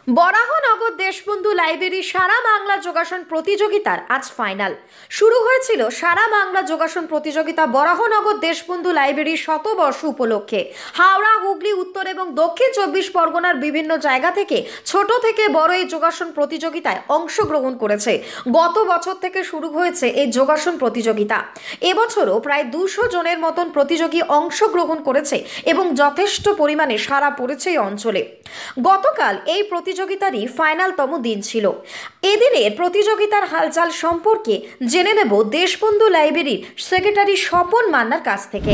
Baranagar Deshbandhu library সারা বাংলা যোগাসন প্রতিযোগিতার আজ ফাইনাল শুরু হয়েছিল। সারা বাংলা যোগাসন প্রতিযোগিতা বরাহনগর দেশবন্ধু লাইব্রেরির শতবর্ষ উপলক্ষে হাওড়া, হুগলি, উত্তর এবং দক্ষিণ 24 পরগনার বিভিন্ন জায়গা থেকে ছোট থেকে বড় এই যোগাসন প্রতিযোগিতায় অংশগ্রহণ করেছে। গত বছর থেকে শুরু হয়েছে এই যোগাসন প্রতিযোগিতা। এবছরও প্রায় 200 জনের মতন প্রতিযোগী অংশগ্রহণ করেছে এবং যথেষ্ট পরিমাণে সাড়া পড়েছে এই অঞ্চলে। গতকাল এই প্রতিযোগিতারই ফাইনালতম দিন ছিল। এদিনের প্রতিযোগিতার হালচাল সম্পর্কে জেনে নেব দেশবন্ধু লাইব্রেরির সেক্রেটারি স্বপন মান্নার কাছ থেকে।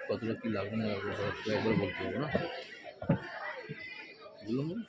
কতটা কি লাগবে না একবার বলতে হবে না, বলুন।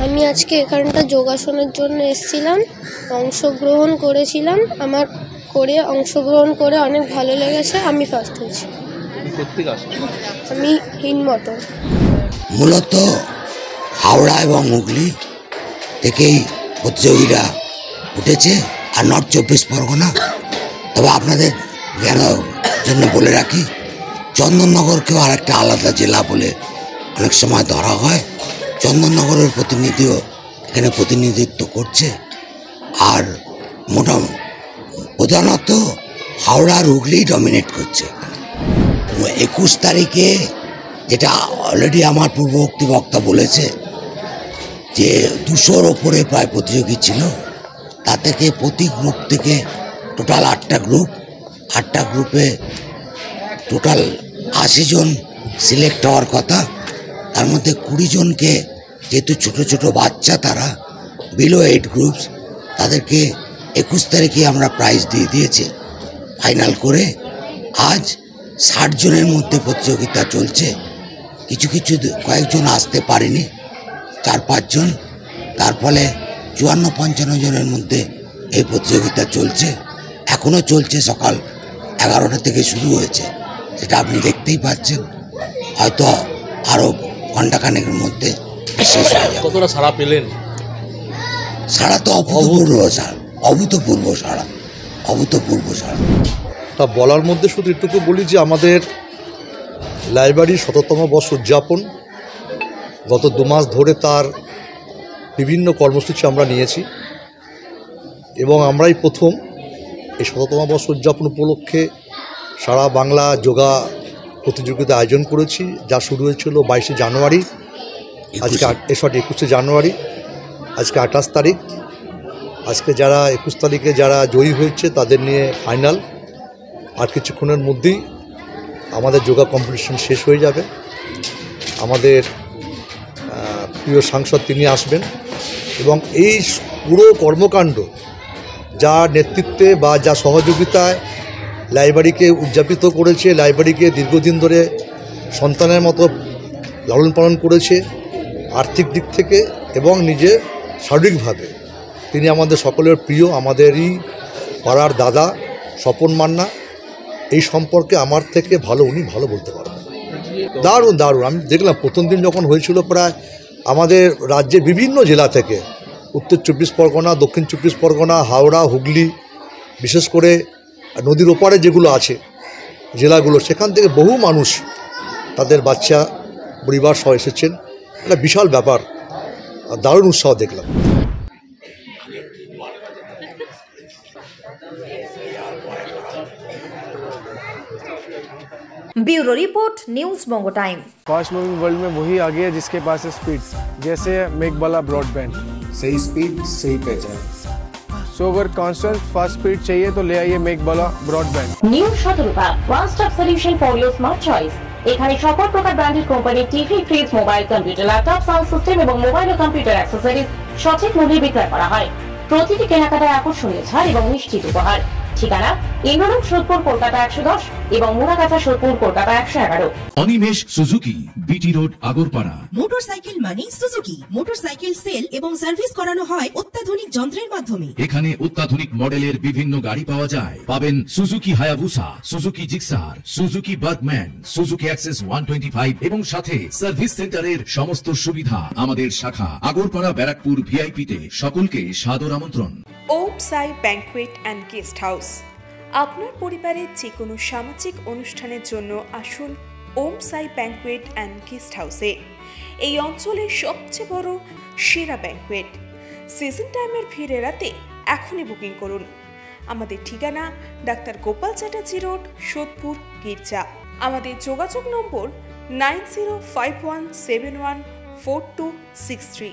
আমি আজকে এখানটা যোগাসনের জন্য এসেছিলাম, অংশগ্রহণ করেছিলাম। অংশগ্রহণ করে অনেক ভালো লেগেছে। আমি ফার্স্ট হয়েছি। আমি হিনমটর। মূলত হাওড়া এবং হুগলি থেকেই প্রতিযোগীরা উঠেছে, আর নর্থ 24 পরগনা। তবে আপনাদের জ্ঞানের জন্য বলে রাখি, চন্দননগরকেও আর একটা আলাদা জেলা বলে অনেক সময় ধরা হয়। চন্দননগরের প্রতিনিধিও এখানে প্রতিনিধিত্ব করছে। আর প্রধানত হাওড়া আর হুগলি ডমিনেট করছে। 21 তারিখে, যেটা অলরেডি আমার পূর্ববর্তী বক্তা বলেছে, যে 200-র ওপরে প্রায় প্রতিযোগী ছিল। তা থেকে প্রতি গ্রুপ থেকে টোটাল 8টা গ্রুপে টোটাল 80 জন সিলেক্ট হওয়ার কথা। তার মধ্যে 20 জনকে, যেহেতু ছোট ছোট বাচ্চা তারা বিলো 8 গ্রুপস, তাদেরকে 21 তারিখে আমরা প্রাইজ দিয়ে দিয়েছি ফাইনাল করে। আজ 60 জনের মধ্যে প্রতিযোগিতা চলছে। কয়েকজন আসতে পারেনি, 4-5 জন। তার ফলে 54-55 জনের মধ্যে এই প্রতিযোগিতা চলছে। এখনও চলছে, সকাল 11টা থেকে শুরু হয়েছে, সেটা আপনি দেখতেই পাচ্ছেন। হয়তো আরও ঘণ্টাখানেকের মধ্যে শেষ হয়ে যাবে। কতটা সাড়া পেলেন? সাড়া তো অভূতপূর্ব সাড়া। তা বলার মধ্যে শুধু এটুকু বলি যে আমাদের লাইব্রেরির 100তম বর্ষ উদযাপন, গত 2 মাস ধরে তার বিভিন্ন কর্মসূচি আমরা নিয়েছি এবং আমরাই প্রথম এই 100তম বর্ষ উদযাপন উপলক্ষে সারা বাংলা যোগা প্রতিযোগিতা আয়োজন করেছি, যা শুরু হয়েছিল 22শে জানুয়ারি। আজকে 21শে জানুয়ারি, আজকে 28 তারিখ। আজকে যারা 21 তারিখে যারা জয়ী হয়েছে তাদের নিয়ে ফাইনাল। আর কিছুক্ষণের মধ্যেই আমাদের যোগা কম্পিটিশন শেষ হয়ে যাবে। আমাদের প্রিয় সাংসদ তিনি আসবেন এবং এই পুরো কর্মকাণ্ড যার নেতৃত্বে বা যা সহযোগিতায় লাইব্রেরিকে উদযাপিত করেছে, লাইব্রেরিকে দীর্ঘদিন ধরে সন্তানের মতো লালন পালন করেছে আর্থিক দিক থেকে এবং নিজে শারীরিকভাবে। তিনি আমাদের সকলের প্রিয়, আমাদেরই পাড়ার দাদা স্বপন মান্না। এই সম্পর্কে আমার থেকে ভালো উনি ভালো বলতে পারবেন। দারুণ দারুণ। আমি দেখলাম প্রথম দিন যখন হয়েছিল, প্রায় আমাদের রাজ্যের বিভিন্ন জেলা থেকে, উত্তর 24 পরগনা, দক্ষিণ 24 পরগনা, হাওড়া, হুগলি, বিশেষ করে নদীর ওপারে যেগুলো আছে জেলাগুলো, সেখান থেকে বহু মানুষ তাদের বাচ্চা পরিবার সহ এসেছেন। একটা বিশাল ব্যাপার, দারুণ উৎসাহ দেখলাম। Bureau report news Mongo time. Fast moving world में वही आ गया जिसके पास है स्पीड, जैसे मेघबाला ब्रॉडबैंड। सही स्पीड सही पहचान। सो अगर कांस्टेंट फास्ट स्पीड चाहिए तो ले आइए मेघबाला ब्रॉडबैंड। নিউ সতর্কতা, one stop solution for your smart choice. এখানে সকল প্রকার ব্র্যান্ডেড কোম্পানির TV, fridge, mobile, computer, laptop, sound system এবং মোবাইল ও কম্পিউটার অ্যাক্সেসরিজ সঠিক মূল্যে বিক্রয় করা হয়। প্রতিটি কেনাকাটায় আকর্ষণীয় ছাড় এবং নিশ্চিত উপহার। ঠিকানা ইন্দ্রনগর, সোদপুর, কলকাতা 110 এবং Muragachha, Sodepur, Kolkata 111। Animesh Suzuki, BT road, Agarpara. Motorcycle মানে সুজুকি। মোটরসাইকেল সেল এবং সার্ভিস করানো হয় অত্যাধুনিক যন্ত্রের মাধ্যমে। এখানে অত্যাধুনিক মডেলের বিভিন্ন গাড়ি পাওয়া যায়। পাবেন Suzuki Hayabusa, Suzuki Gixxer, Suzuki Bergman, Suzuki access 125 এবং সাথে সার্ভিস সেন্টারের সমস্ত সুবিধা। আমাদের শাখা আগরপাড়া, ব্যারাকপুর ভিআইপি তে। সকলকে সাদর আমন্ত্রণ। ওম সাই ব্যাংকুয়েট অ্যান্ড গেস্ট হাউস। আপনার পরিবারের যে কোনো সামাজিক অনুষ্ঠানের জন্য আসুন ওম সাই ব্যাংকুয়েট অ্যান্ড গেস্ট হাউসে। এই অঞ্চলের সবচেয়ে বড় সেরা ব্যাংকুয়েট। সিজন টাইমের ভিড় এড়াতে এখনই বুকিং করুন। আমাদের ঠিকানা ডাক্তার গোপাল চ্যাটার্জি রোড, সোদপুর, গির্জা। আমাদের যোগাযোগ নম্বর 9051714263।